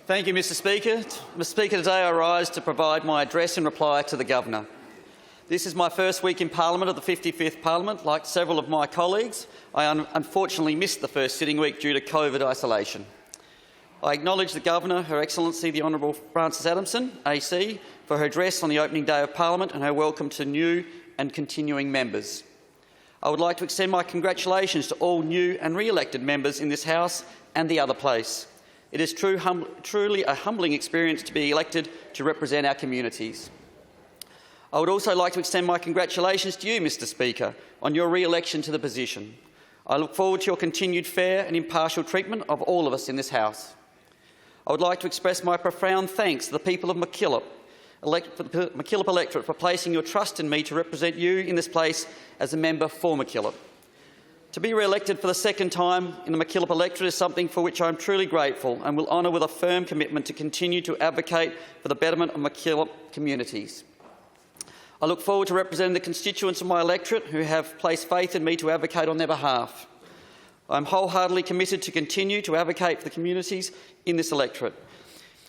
Thank you, Mr Speaker. Mr Speaker, today I rise to provide my address in reply to the Governor. This is my first week in Parliament of the 55th Parliament. Like several of my colleagues, I unfortunately missed the first sitting week due to COVID isolation. I acknowledge the Governor, Her Excellency the Honourable Frances Adamson, AC, for her address on the opening day of Parliament and her welcome to new and continuing members. I would like to extend my congratulations to all new and re-elected members in this House and the other place. It is truly a humbling experience to be elected to represent our communities. I would also like to extend my congratulations to you, Mr Speaker, on your re-election to the position. I look forward to your continued fair and impartial treatment of all of us in this House. I would like to express my profound thanks to the people of MacKillop electorate for placing your trust in me to represent you in this place as a member for MacKillop. To be re-elected for the second time in the MacKillop electorate is something for which I am truly grateful and will honour with a firm commitment to continue to advocate for the betterment of MacKillop communities. I look forward to representing the constituents of my electorate who have placed faith in me to advocate on their behalf. I am wholeheartedly committed to continue to advocate for the communities in this electorate.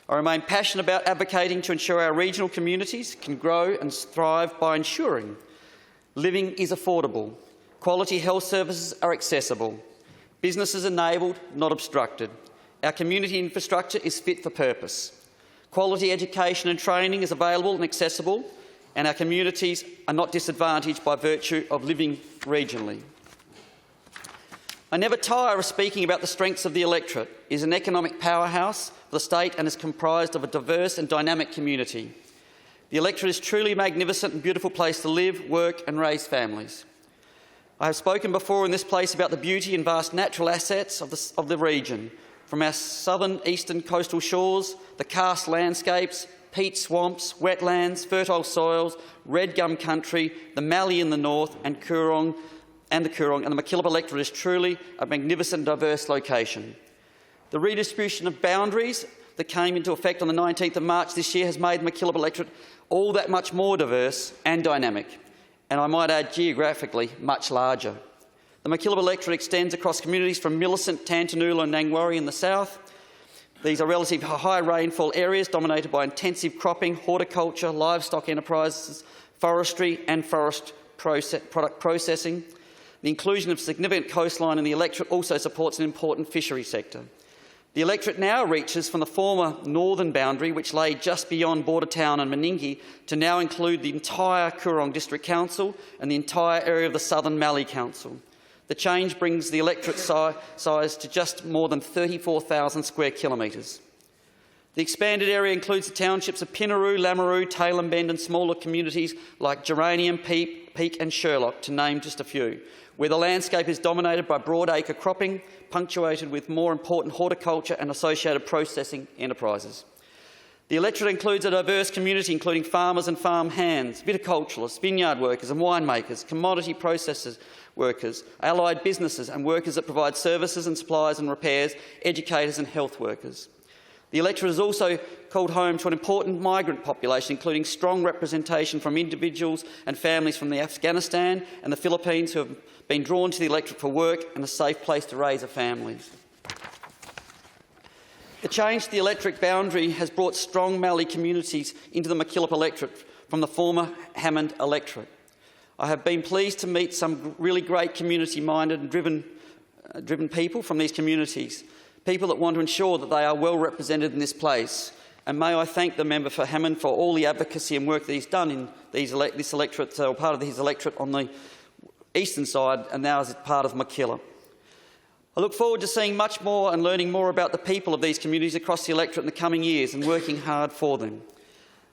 I remain passionate about advocating to ensure our regional communities can grow and thrive by ensuring living is affordable, quality health services are accessible, businesses enabled, not obstructed, our community infrastructure is fit for purpose, quality education and training is available and accessible, and our communities are not disadvantaged by virtue of living regionally. I never tire of speaking about the strengths of the electorate. It is an economic powerhouse for the state and is comprised of a diverse and dynamic community. The electorate is truly a magnificent and beautiful place to live, work and raise families. I have spoken before in this place about the beauty and vast natural assets of the region, from our southern eastern coastal shores, the karst landscapes, peat swamps, wetlands, fertile soils, red gum country, the Mallee in the north and the Coorong, and the MacKillop electorate is truly a magnificent and diverse location. The redistribution of boundaries that came into effect on the 19th of March this year has made the MacKillop electorate all that much more diverse and dynamic, and I might add geographically much larger. The MacKillop electorate extends across communities from Millicent, Tantanoola and Nangwarry in the south. These are relatively high rainfall areas dominated by intensive cropping, horticulture, livestock enterprises, forestry and forest product processing. The inclusion of significant coastline in the electorate also supports an important fishery sector. The electorate now reaches from the former northern boundary, which lay just beyond Bordertown and Meningie, to now include the entire Coorong District Council and the entire area of the Southern Mallee Council. The change brings the electorate size to just more than 34,000 square kilometres. The expanded area includes the townships of Pinnaroo, Lameroo, Tailem Bend and smaller communities like Geranium, Peak and Sherlock, to name just a few, where the landscape is dominated by broadacre cropping, punctuated with more important horticulture and associated processing enterprises. The electorate includes a diverse community including farmers and farm hands, viticulturalists, vineyard workers and winemakers, commodity processors, workers, allied businesses and workers that provide services and supplies and repairs, educators and health workers. The electorate is also called home to an important migrant population, including strong representation from individuals and families from Afghanistan and the Philippines who have been drawn to the electorate for work and a safe place to raise a family. The change to the electorate boundary has brought strong Mallee communities into the MacKillop electorate from the former Hammond electorate. I have been pleased to meet some really great community-minded and driven people from these communities, people that want to ensure that they are well represented in this place. And may I thank the member for Hammond for all the advocacy and work that he's done in this electorate, or part of his electorate on the eastern side, and now as part of MacKillop. I look forward to seeing much more and learning more about the people of these communities across the electorate in the coming years and working hard for them.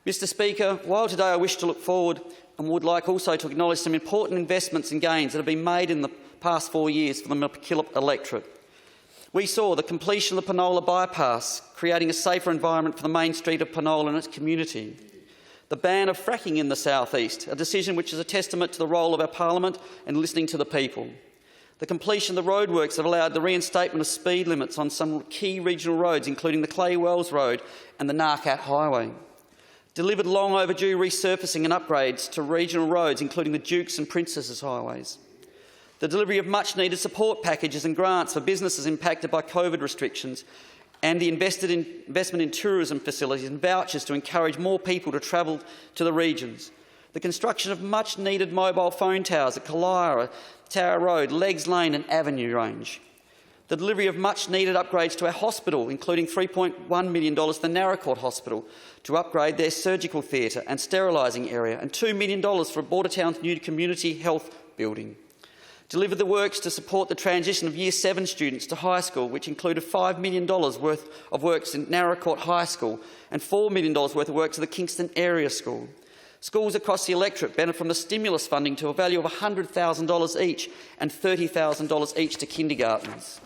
Mr Speaker, while today I wish to look forward and would like also to acknowledge some important investments and gains that have been made in the past 4 years for the MacKillop electorate. We saw the completion of the Penola bypass, creating a safer environment for the main street of Penola and its community. The ban of fracking in the south-east, a decision which is a testament to the role of our parliament and listening to the people. The completion of the roadworks have allowed the reinstatement of speed limits on some key regional roads, including the Clay Wells Road and the Narcat Highway. Delivered long overdue resurfacing and upgrades to regional roads, including the Dukes and Princesses highways. The delivery of much-needed support packages and grants for businesses impacted by COVID restrictions and the investment in tourism facilities and vouchers to encourage more people to travel to the regions. The construction of much-needed mobile phone towers at Kalira, Tower Road, Leggs Lane and Avenue Range. The delivery of much-needed upgrades to our hospital, including $3.1 million to the Naracoorte Hospital to upgrade their surgical theatre and sterilising area, and $2 million for Bordertown's new community health building. Delivered the works to support the transition of Year 7 students to high school, which included $5 million worth of works in Naracoorte High School and $4 million worth of works at the Kingston Area School. Schools across the electorate benefit from the stimulus funding to a value of $100,000 each and $30,000 each to kindergartens.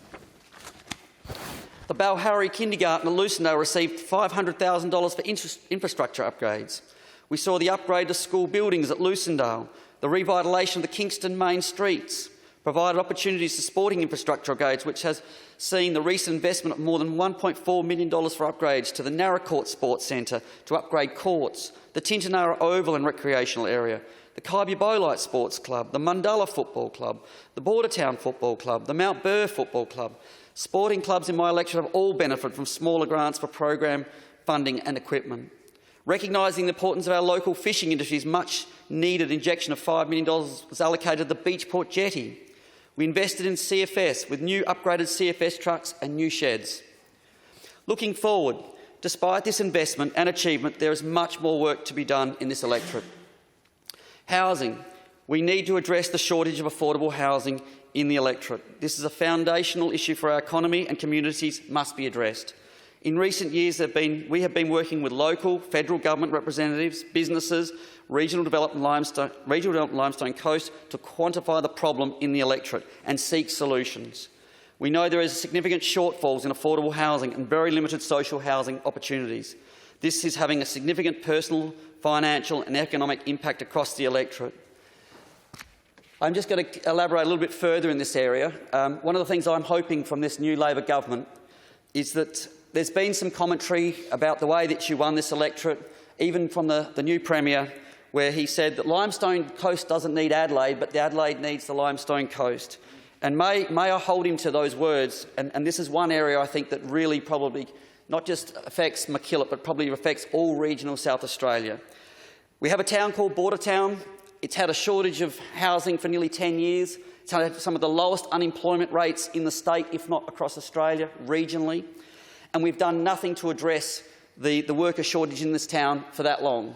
The Balharry Kindergarten at Lucendale received $500,000 for infrastructure upgrades. We saw the upgrade to school buildings at Lucendale, the revitalisation of the Kingston main streets, provided opportunities to sporting infrastructure upgrades, which has seen the recent investment of more than $1.4 million for upgrades to the Naracoorte Sports Centre to upgrade courts, the Tintinara Oval and Recreational Area, the Kaibu Sports Club, the Mundalla Football Club, the Bordertown Football Club, the Mount Burr Football Club. Sporting clubs in my electorate have all benefited from smaller grants for program funding and equipment. Recognising the importance of our local fishing industry's much-needed injection of $5 million was allocated to the Beachport Jetty. We invested in CFS with new upgraded CFS trucks and new sheds. Looking forward, despite this investment and achievement, there is much more work to be done in this electorate. Housing. We need to address the shortage of affordable housing in the electorate. This is a foundational issue for our economy and communities must be addressed. In recent years, we have been working with local, federal government representatives, businesses, Regional Development Limestone Coast to quantify the problem in the electorate and seek solutions. We know there is significant shortfalls in affordable housing and very limited social housing opportunities. This is having a significant personal, financial and economic impact across the electorate. I'm just going to elaborate a little bit further in this area. One of the things I'm hoping from this new Labor government is that there's been some commentary about the way that you won this electorate, even from the new Premier, where he said that Limestone Coast doesn't need Adelaide, but Adelaide needs the Limestone Coast. And may I hold him to those words, and this is one area I think that really probably not just affects MacKillop, but probably affects all regional South Australia. We have a town called Bordertown. It's had a shortage of housing for nearly 10 years. It's had some of the lowest unemployment rates in the state, if not across Australia, regionally. And we've done nothing to address the worker shortage in this town for that long.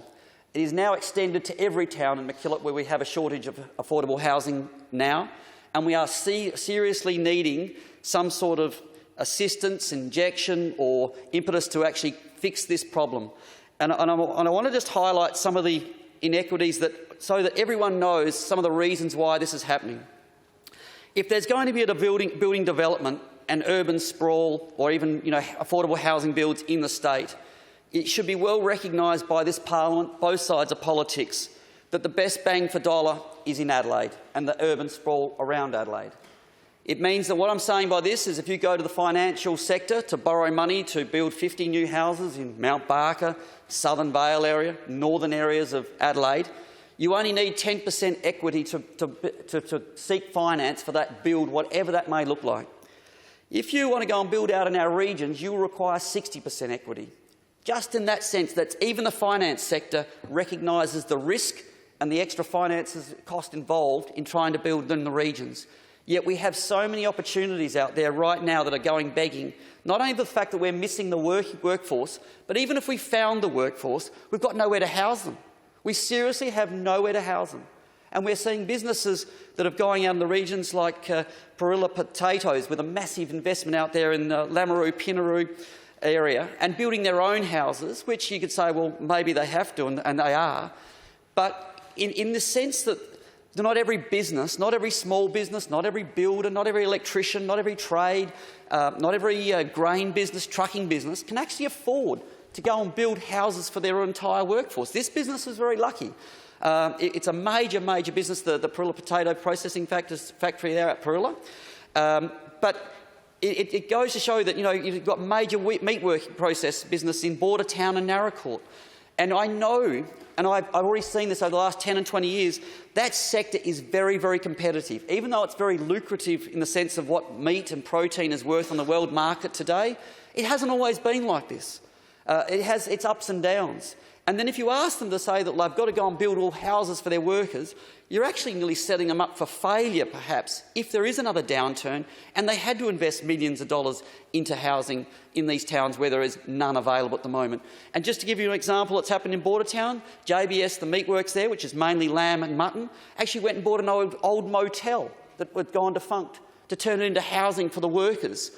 It is now extended to every town in MacKillop where we have a shortage of affordable housing now, and we are seriously needing some sort of assistance, injection or impetus to actually fix this problem. And I want to just highlight some of the inequities so that everyone knows some of the reasons why this is happening. If there's going to be a building development and urban sprawl or even affordable housing builds in the state, it should be well recognised by this parliament, both sides of politics, that the best bang for dollar is in Adelaide and the urban sprawl around Adelaide. It means that what I'm saying by this is if you go to the financial sector to borrow money to build 50 new houses in Mount Barker, Southern Vale area, northern areas of Adelaide, you only need 10% equity to seek finance for that build, whatever that may look like. If you want to go and build out in our regions, you will require 60% equity. Just in that sense, that even the finance sector recognises the risk and the extra finances cost involved in trying to build in the regions. Yet we have so many opportunities out there right now that are going begging, not only the fact that we're missing the workforce, but even if we found the workforce, we've got nowhere to house them. We seriously have nowhere to house them. And we're seeing businesses that are going out in the regions like Perilla Potatoes with a massive investment out there in the Lameroo, Pinaroo area and building their own houses, which you could say, well, maybe they have to, and they are. But in the sense that not every business, not every small business, not every builder, not every electrician, not every trade, not every grain business, trucking business can actually afford to go and build houses for their entire workforce. This business is very lucky. It's a major business, the Perilla Potato Processing Factory there at Perilla. But it goes to show that you've got major meat working process business in Bordertown and Naracoorte. And I know, and I've already seen this over the last 10 and 20 years, that sector is very, very competitive. Even though it's very lucrative in the sense of what meat and protein is worth on the world market today, it hasn't always been like this. It has its ups and downs. And then if you ask them to say that they've got to go and build all houses for their workers, you're actually nearly setting them up for failure, perhaps, if there is another downturn and they had to invest millions of dollars into housing in these towns where there is none available at the moment. And just to give you an example, it's happened in Bordertown. JBS, the meatworks there, which is mainly lamb and mutton, actually went and bought an old motel that had gone defunct to turn it into housing for the workers,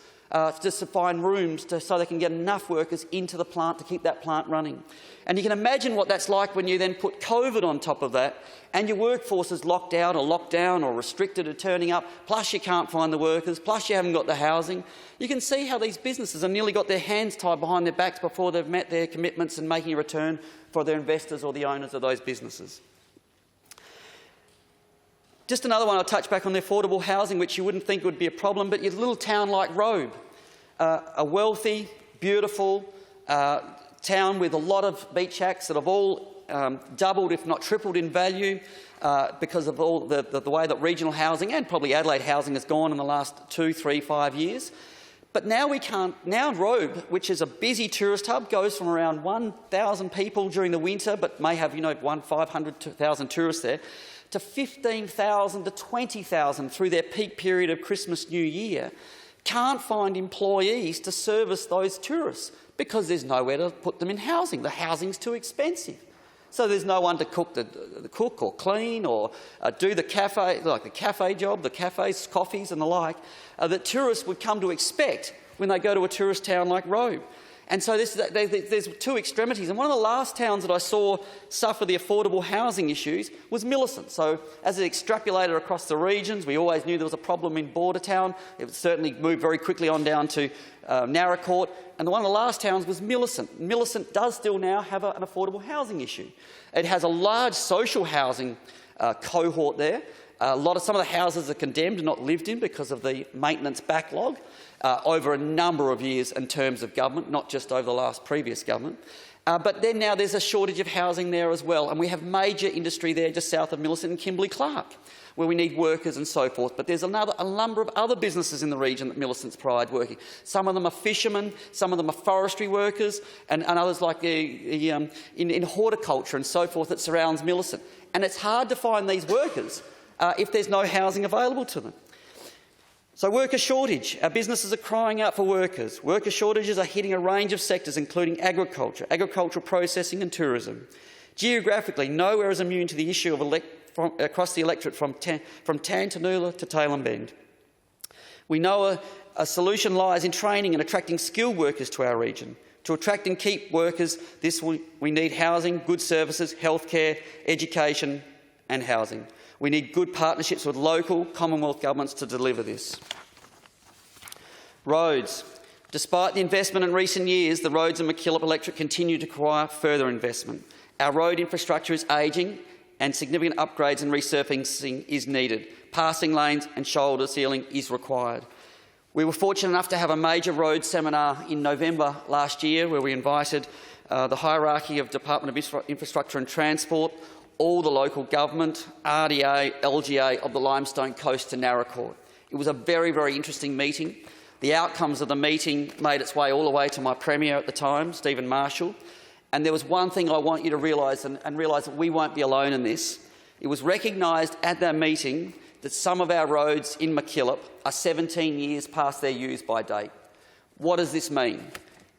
just to find rooms so they can get enough workers into the plant to keep that plant running. And you can imagine what that's like when you then put COVID on top of that and your workforce is locked out or locked down or restricted or turning up, plus you can't find the workers, plus you haven't got the housing. You can see how these businesses have nearly got their hands tied behind their backs before they've met their commitments and making a return for their investors or the owners of those businesses. Just another one I'll touch back on the affordable housing, which you wouldn't think would be a problem, but your little town like Robe, a wealthy, beautiful town with a lot of beach shacks that have all doubled, if not tripled in value because of all the way that regional housing and probably Adelaide housing has gone in the last 2, 3, 5 years. But now now Robe, which is a busy tourist hub, goes from around 1,000 people during the winter, but may have 500,000 tourists there, to 15,000 to 20,000 through their peak period of Christmas, New Year, can't find employees to service those tourists because there's nowhere to put them in housing. The housing's too expensive. So there's no one to cook or clean or do the cafe, like the cafe job, the cafes, coffees and the like, that tourists would come to expect when they go to a tourist town like Robe. And so there's two extremities. And one of the last towns that I saw suffer the affordable housing issues was Millicent. So as it extrapolated across the regions, we always knew there was a problem in Bordertown. It certainly moved very quickly on down to Narracourt. And one of the last towns was Millicent. Millicent does still now have an affordable housing issue. It has a large social housing cohort there. Some of the houses are condemned and not lived in because of the maintenance backlog over a number of years in terms of government, not just over the last previous government. But then now there's a shortage of housing there as well, and we have major industry there just south of Millicent and Kimberley-Clark, where we need workers and so forth. But there's a number of other businesses in the region that Millicent's Pride working. Some of them are fishermen, some of them are forestry workers, and others like in horticulture and so forth that surrounds Millicent. And it's hard to find these workers if there's no housing available to them. So worker shortage. Our businesses are crying out for workers. Worker shortages are hitting a range of sectors, including agriculture, agricultural processing and tourism. Geographically, nowhere is immune to the issue of across the electorate from Tantanoola to Tailem Bend. We know a solution lies in training and attracting skilled workers to our region. To attract and keep workers, we need housing, good services, healthcare, education and housing. We need good partnerships with local Commonwealth governments to deliver this. Roads. Despite the investment in recent years, the roads in MacKillop electorate continue to require further investment. Our road infrastructure is ageing and significant upgrades and resurfacing is needed. Passing lanes and shoulder sealing is required. We were fortunate enough to have a major road seminar in November last year where we invited the hierarchy of Department of Infrastructure and Transport, all the local government, RDA, LGA of the Limestone Coast to Narracourt. It was a very, very interesting meeting. The outcomes of the meeting made its way all the way to my Premier at the time, Stephen Marshall. And there was one thing I want you to realise and realise that we won't be alone in this. It was recognised at that meeting that some of our roads in MacKillop are 17 years past their use-by date. What does this mean?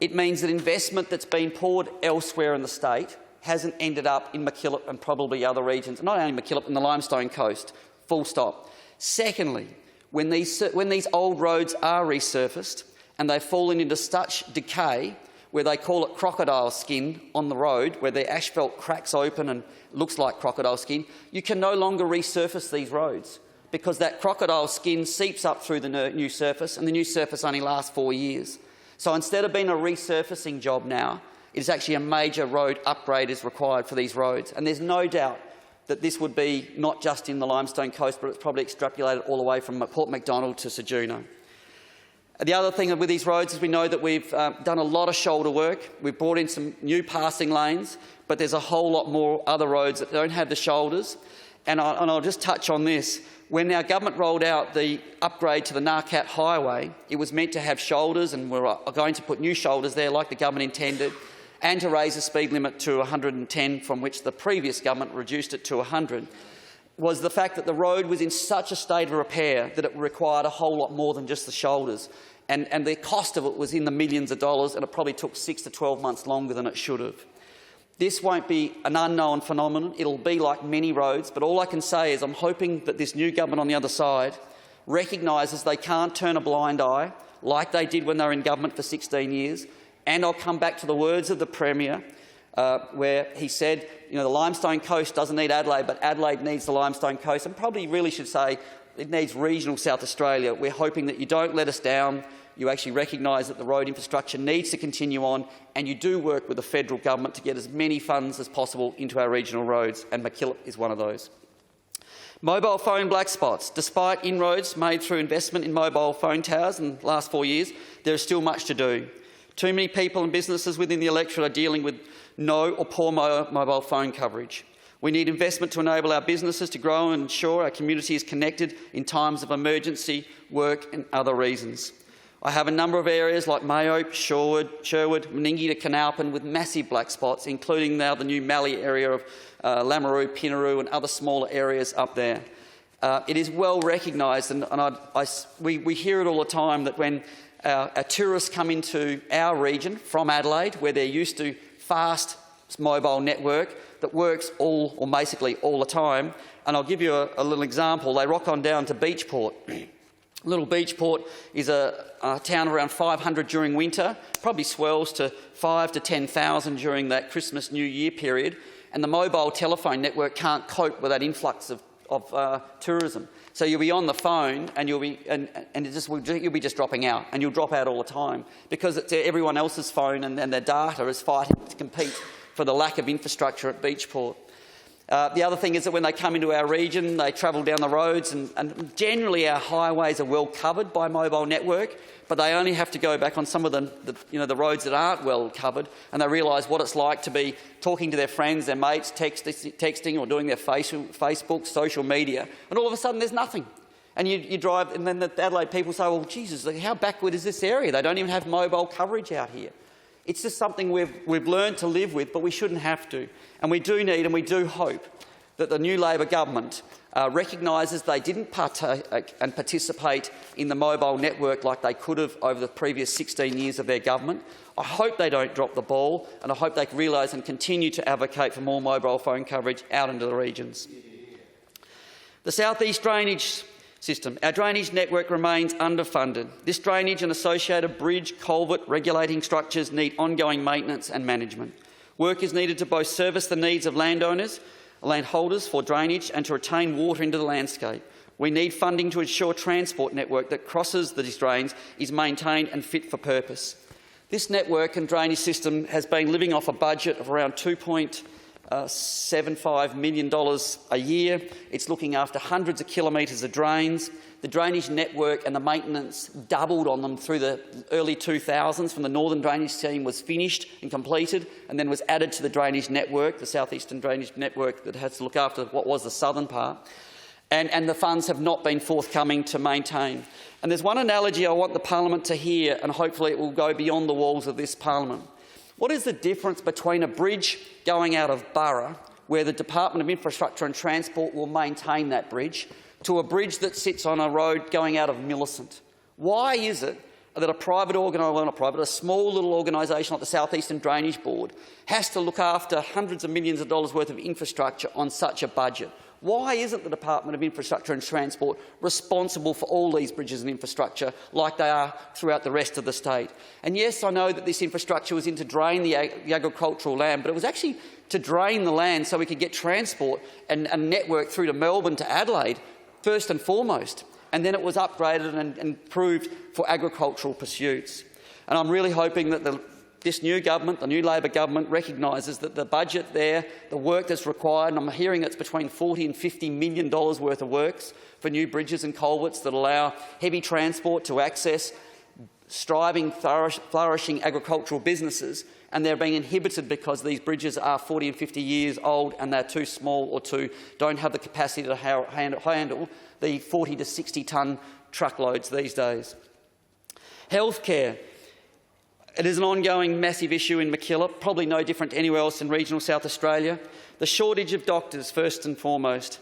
It means that investment that's been poured elsewhere in the state hasn't ended up in MacKillop and probably other regions, not only MacKillop, in the Limestone Coast, full stop. Secondly, when these old roads are resurfaced and they've fallen into such decay where they call it crocodile skin on the road, where the asphalt cracks open and looks like crocodile skin, you can no longer resurface these roads because that crocodile skin seeps up through the new surface and the new surface only lasts 4 years. So instead of being a resurfacing job now, it is actually a major road upgrade is required for these roads. And there's no doubt that this would be not just in the Limestone Coast, but it's probably extrapolated all the way from Port Macdonald to Ceduna. The other thing with these roads is we know that we've done a lot of shoulder work. We've brought in some new passing lanes, but there's a whole lot more other roads that don't have the shoulders. And I'll just touch on this. When our government rolled out the upgrade to the Narcat Highway, it was meant to have shoulders, and we're going to put new shoulders there like the government intended, and to raise the speed limit to 110, from which the previous government reduced it to 100. Was the fact that the road was in such a state of repair that it required a whole lot more than just the shoulders. And the cost of it was in the millions of dollars, and it probably took 6 to 12 months longer than it should have. This won't be an unknown phenomenon. It'll be like many roads, but all I can say is I'm hoping that this new government on the other side recognises they can't turn a blind eye like they did when they were in government for 16 years. And I'll come back to the words of the Premier, where he said, the Limestone Coast doesn't need Adelaide, but Adelaide needs the Limestone Coast, and probably really should say it needs regional South Australia. We're hoping that you don't let us down. You actually recognise that the road infrastructure needs to continue on, and you do work with the federal government to get as many funds as possible into our regional roads, and MacKillop is one of those. Mobile phone black spots. Despite inroads made through investment in mobile phone towers in the last 4 years, there is still much to do. Too many people and businesses within the electorate are dealing with no or poor mobile phone coverage. We need investment to enable our businesses to grow and ensure our community is connected in times of emergency, work and other reasons. I have a number of areas like Mayo, Sherwood, Meningie to Canalpin with massive black spots, including now the new Mallee area of Lameroo, Pinaroo and other smaller areas up there. It is well recognised, and we hear it all the time, that when our tourists come into our region from Adelaide, where they're used to fast mobile network that works all or basically all the time, and I'll give you a little example. They rock on down to Beachport. Little Beachport is a town around 500 during winter, probably swells to 5,000 to 10,000 during that Christmas New Year period, and the mobile telephone network can't cope with that influx of tourism. So you'll be on the phone and you'll be just dropping out, and you'll drop out all the time because it's everyone else's phone and their data is fighting to compete for the lack of infrastructure at Beachport. The other thing is that when they come into our region, they travel down the roads, and generally our highways are well covered by mobile network, but they only have to go back on some of the roads that aren't well covered, and they realise what it's like to be talking to their friends, their mates, texting or doing their Facebook, social media, and all of a sudden there's nothing. And you drive, and then the Adelaide people say, well, Jesus, how backward is this area? They don't even have mobile coverage out here. It's just something we've learned to live with, but we shouldn't have to. And we do need and we do hope that the new Labor government recognises they didn't partake and participate in the mobile network like they could have over the previous 16 years of their government. I hope they don't drop the ball, and I hope they realise and continue to advocate for more mobile phone coverage out into the regions. The South East drainage system. Our drainage network remains underfunded. This drainage and associated bridge, culvert, regulating structures need ongoing maintenance and management. Work is needed to both service the needs of landholders for drainage and to retain water into the landscape. We need funding to ensure transport network that crosses these drains is maintained and fit for purpose. This network and drainage system has been living off a budget of around $2.75 million a year. It's looking after hundreds of kilometres of drains. The drainage network and the maintenance doubled on them through the early 2000s. From the Northern Drainage Scheme was finished and completed, and then was added to the drainage network, the South Eastern Drainage Network that has to look after what was the southern part. And the funds have not been forthcoming to maintain. And there's one analogy I want the parliament to hear, and hopefully it will go beyond the walls of this parliament. What is the difference between a bridge going out of Burra, where the Department of Infrastructure and Transport will maintain that bridge, to a bridge that sits on a road going out of Millicent? Why is it that a small little organisation like the South Eastern Drainage Board has to look after hundreds of millions of dollars worth of infrastructure on such a budget? Why isn't the Department of Infrastructure and Transport responsible for all these bridges and infrastructure like they are throughout the rest of the state? And yes, I know that this infrastructure was in to drain the agricultural land, but it was actually to drain the land so we could get transport and network through to Melbourne to Adelaide, first and foremost. And then it was upgraded and improved for agricultural pursuits. And I'm really hoping that this new government, the new Labor government, recognises that the budget there, the work that's required, and I'm hearing it's between $40 and $50 million worth of works for new bridges and culverts that allow heavy transport to access striving, flourishing agricultural businesses, and they're being inhibited because these bridges are 40 and 50 years old and they're too small or don't have the capacity to handle the 40 to 60 tonne truckloads these days. Healthcare. It is an ongoing massive issue in MacKillop, probably no different to anywhere else in regional South Australia. The shortage of doctors, first and foremost.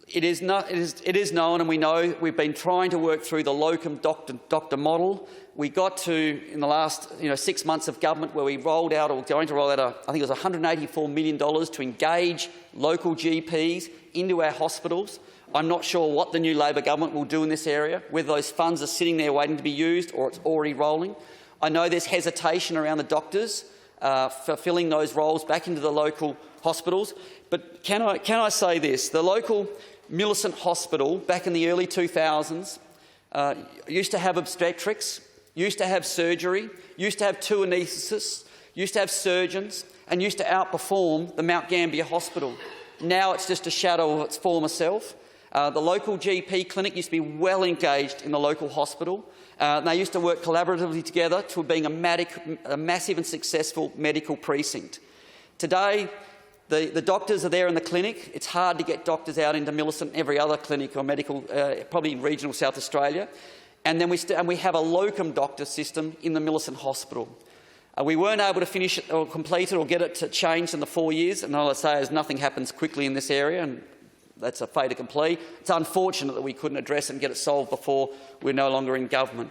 It is known, and we know we've been trying to work through the locum doctor model. We got to, in the last 6 months of government, where we rolled out, or going to roll out, I think it was $184 million to engage local GPs into our hospitals. I'm not sure what the new Labor government will do in this area, whether those funds are sitting there waiting to be used or it's already rolling. I know there's hesitation around the doctors for filling those roles back into the local hospitals, but can I say this? The local Millicent Hospital, back in the early 2000s, used to have obstetrics, used to have surgery, used to have two anaesthetists, used to have surgeons, and used to outperform the Mount Gambier Hospital. Now it's just a shadow of its former self. The local GP clinic used to be well engaged in the local hospital. They used to work collaboratively together to being a massive and successful medical precinct. Today, the doctors are there in the clinic. It's hard to get doctors out into Millicent and every other clinic or medical, probably in regional South Australia. And then we have a locum doctor system in the Millicent Hospital. We weren't able to finish it or complete it or get it to change in the 4 years. And all I say is nothing happens quickly in this area, and that's a fait accompli. It's unfortunate that we couldn't address it and get it solved before we're no longer in government.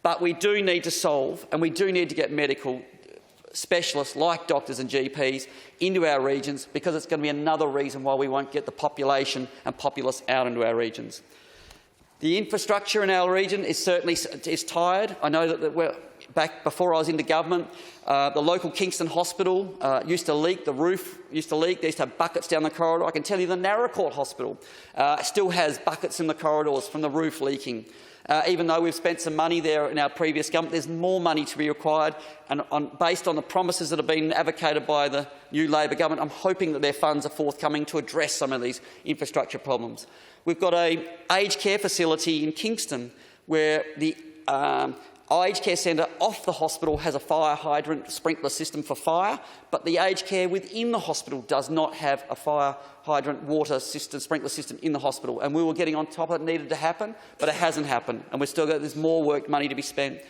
But we do need to solve, and we do need to get medical specialists like doctors and GPs into our regions, because it's going to be another reason why we won't get the population and populace out into our regions. The infrastructure in our region is certainly tired. I know that back before I was into government, the local Kingston Hospital used to leak, the roof used to leak, they used to have buckets down the corridor. I can tell you the Narracourt Hospital still has buckets in the corridors from the roof leaking. Even though we've spent some money there in our previous government, there's more money to be required, and based on the promises that have been advocated by the new Labor government, I'm hoping that their funds are forthcoming to address some of these infrastructure problems. We've got an aged care facility in Kingston where the aged care centre off the hospital has a fire hydrant sprinkler system for fire, but the aged care within the hospital does not have a fire hydrant water system, sprinkler system in the hospital. And we were getting on top of it, needed to happen, but it hasn't happened, and there's more work, money to be spent.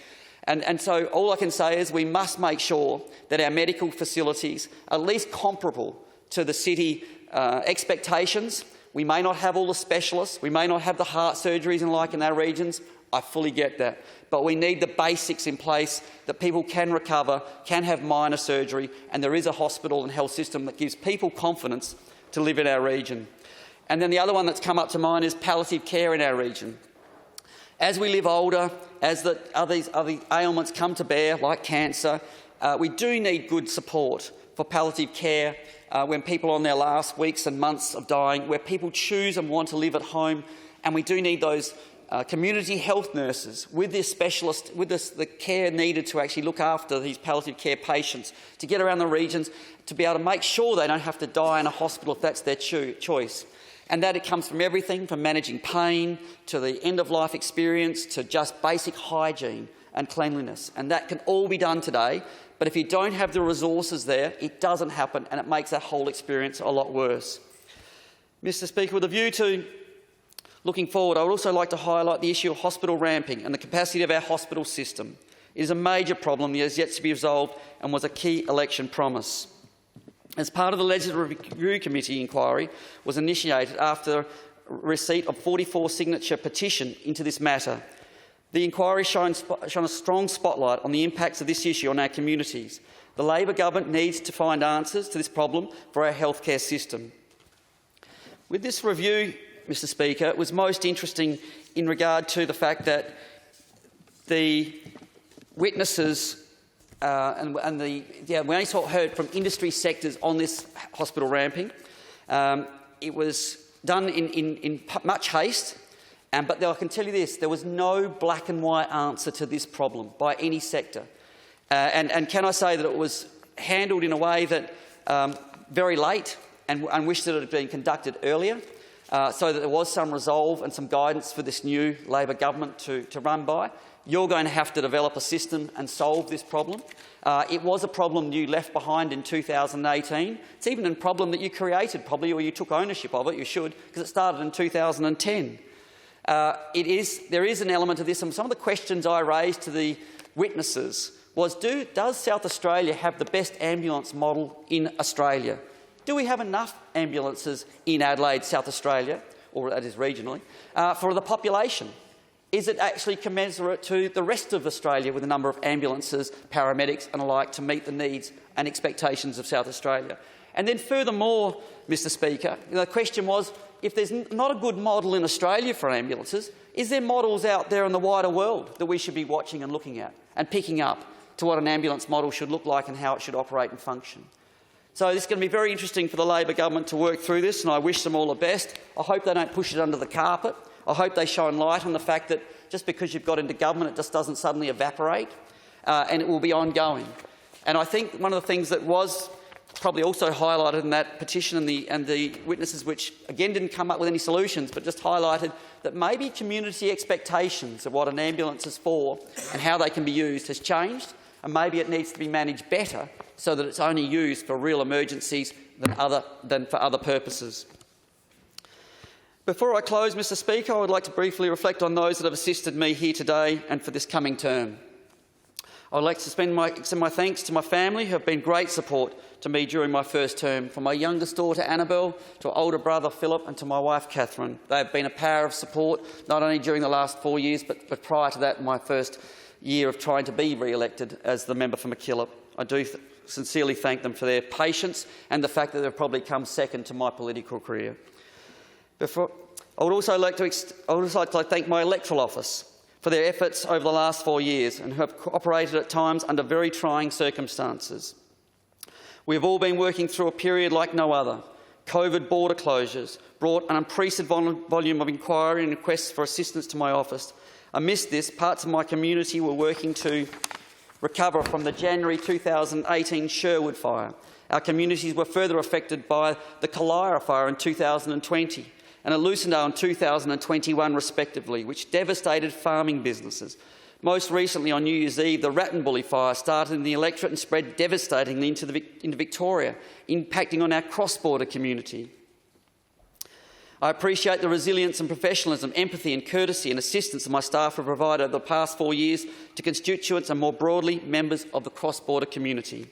And so all I can say is we must make sure that our medical facilities are at least comparable to the city expectations. We may not have all the specialists, we may not have the heart surgeries and like in our regions. I fully get that. But we need the basics in place that people can recover, can have minor surgery, and there is a hospital and health system that gives people confidence to live in our region. And then the other one that's come up to mind is palliative care in our region. As we live older, as the other ailments come to bear, like cancer, we do need good support for palliative care when people are on their last weeks and months of dying, where people choose and want to live at home, and we do need those community health nurses with their specialist, with the care needed to actually look after these palliative care patients, to get around the regions, to be able to make sure they don't have to die in a hospital if that's their choice. And that it comes from everything from managing pain to the end-of-life experience to just basic hygiene and cleanliness. And that can all be done today, but if you don't have the resources there, it doesn't happen, and it makes that whole experience a lot worse. Mr Speaker, with a view to looking forward, I would also like to highlight the issue of hospital ramping and the capacity of our hospital system. It is a major problem that has yet to be resolved and was a key election promise. As part of the Legislative Review Committee inquiry was initiated after receipt of 44 signature petition into this matter. The inquiry shone a strong spotlight on the impacts of this issue on our communities. The Labor government needs to find answers to this problem for our healthcare system. With this review, Mr Speaker, it was most interesting in regard to the fact that the witnesses we only heard from industry sectors on this hospital ramping. It was done in much haste, but I can tell you this, there was no black and white answer to this problem by any sector. And can I say that it was handled in a way that very late, and wish that it had been conducted earlier, so that there was some resolve and some guidance for this new Labor government to run by. you're going to have to develop a system and solve this problem. It was a problem you left behind in 2018. It's even a problem that you created, probably, or you took ownership of it. You should, because it started in 2010. There is an element of this, and some of the questions I raised to the witnesses was, does South Australia have the best ambulance model in Australia? Do we have enough ambulances in Adelaide, South Australia, or that is regionally, for the population? Is it actually commensurate to the rest of Australia with a number of ambulances, paramedics and the like to meet the needs and expectations of South Australia? And then furthermore, Mr Speaker, the question was, if there's not a good model in Australia for ambulances, is there models out there in the wider world that we should be watching and looking at and picking up to what an ambulance model should look like and how it should operate and function? So this is going to be very interesting for the Labor government to work through this, and I wish them all the best. I hope they don't push it under the carpet. I hope they shine light on the fact that just because you've got into government, it just doesn't suddenly evaporate, and it will be ongoing. And I think one of the things that was probably also highlighted in that petition and the witnesses, which again didn't come up with any solutions, but just highlighted that maybe community expectations of what an ambulance is for and how they can be used has changed, and maybe it needs to be managed better so that it's only used for real emergencies than for other purposes. Before I close, Mr Speaker, I would like to briefly reflect on those that have assisted me here today and for this coming term. I would like to extend my thanks to my family, who have been great support to me during my first term, from my youngest daughter Annabelle to older brother Philip and to my wife Catherine. They have been a power of support, not only during the last 4 years, but prior to that, my first year of trying to be re-elected as the member for MacKillop. I do sincerely thank them for their patience and the fact that they've probably come second to my political career. I would also like to thank my electoral office for their efforts over the last 4 years and who have operated at times under very trying circumstances. We have all been working through a period like no other. COVID border closures brought an unprecedented volume of inquiry and requests for assistance to my office. Amidst this, parts of my community were working to recover from the January 2018 Sherwood fire. Our communities were further affected by the Kalira fire in 2020 and at Lucindale in 2021 respectively, which devastated farming businesses. Most recently, on New Year's Eve, the Rattenbully fire started in the electorate and spread devastatingly into Victoria, impacting on our cross-border community. I appreciate the resilience and professionalism, empathy and courtesy and assistance that my staff have provided over the past 4 years to constituents and, more broadly, members of the cross-border community.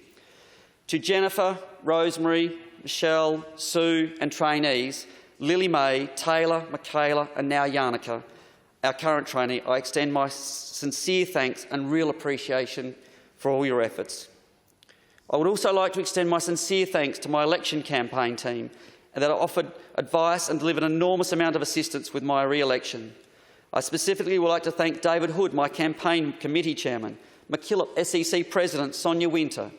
To Jennifer, Rosemary, Michelle, Sue and trainees, Lily May, Taylor, Michaela and now Yannicka, our current trainee, I extend my sincere thanks and real appreciation for all your efforts. I would also like to extend my sincere thanks to my election campaign team that offered advice and delivered an enormous amount of assistance with my re-election. I specifically would like to thank David Hood, my campaign committee chairman, MacKillop SEC President Sonia Winter,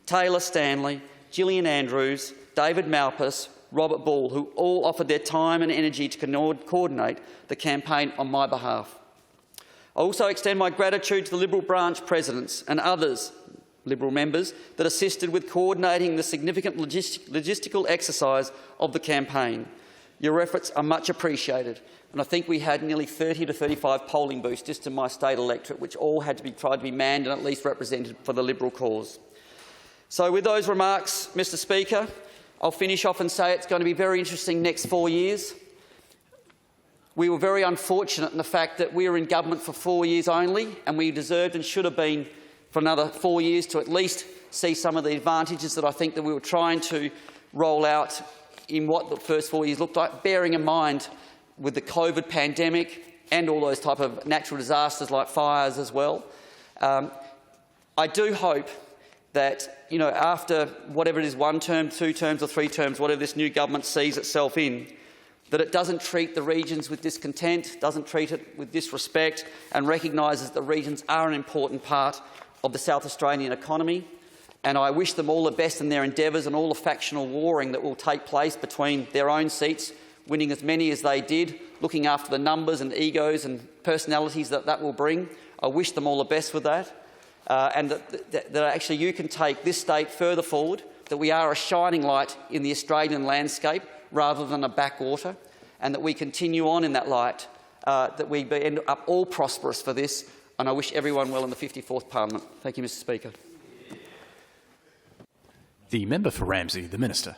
Taylor Stanley, Gillian Andrews, David Malpas, Robert Ball, who all offered their time and energy to coordinate the campaign on my behalf. I also extend my gratitude to the Liberal branch presidents and others Liberal members that assisted with coordinating the significant logistical exercise of the campaign. Your efforts are much appreciated, and I think we had nearly 30 to 35 polling booths just in my state electorate, which all had to be tried to be manned and at least represented for the Liberal cause. So with those remarks, Mr Speaker, I'll finish off and say it's going to be very interesting next 4 years. We were very unfortunate in the fact that we were in government for 4 years only, and we deserved and should have been for another 4 years to at least see some of the advantages that I think that we were trying to roll out in what the first 4 years looked like, bearing in mind with the COVID pandemic and all those type of natural disasters like fires as well. I do hope that, after whatever it is, 1 term, 2 terms or 3 terms, whatever this new government sees itself in, that it doesn't treat the regions with discontent, doesn't treat it with disrespect, and recognises that regions are an important part of the South Australian economy. And I wish them all the best in their endeavours and all the factional warring that will take place between their own seats, winning as many as they did, looking after the numbers and egos and personalities that will bring. I wish them all the best with that, and that actually you can take this state further forward, that we are a shining light in the Australian landscape rather than a backwater, and that we continue on in that light, that we end up all prosperous for this and I wish everyone well in the 54th Parliament. Thank you, Mr Speaker. The member for Ramsey, the Minister.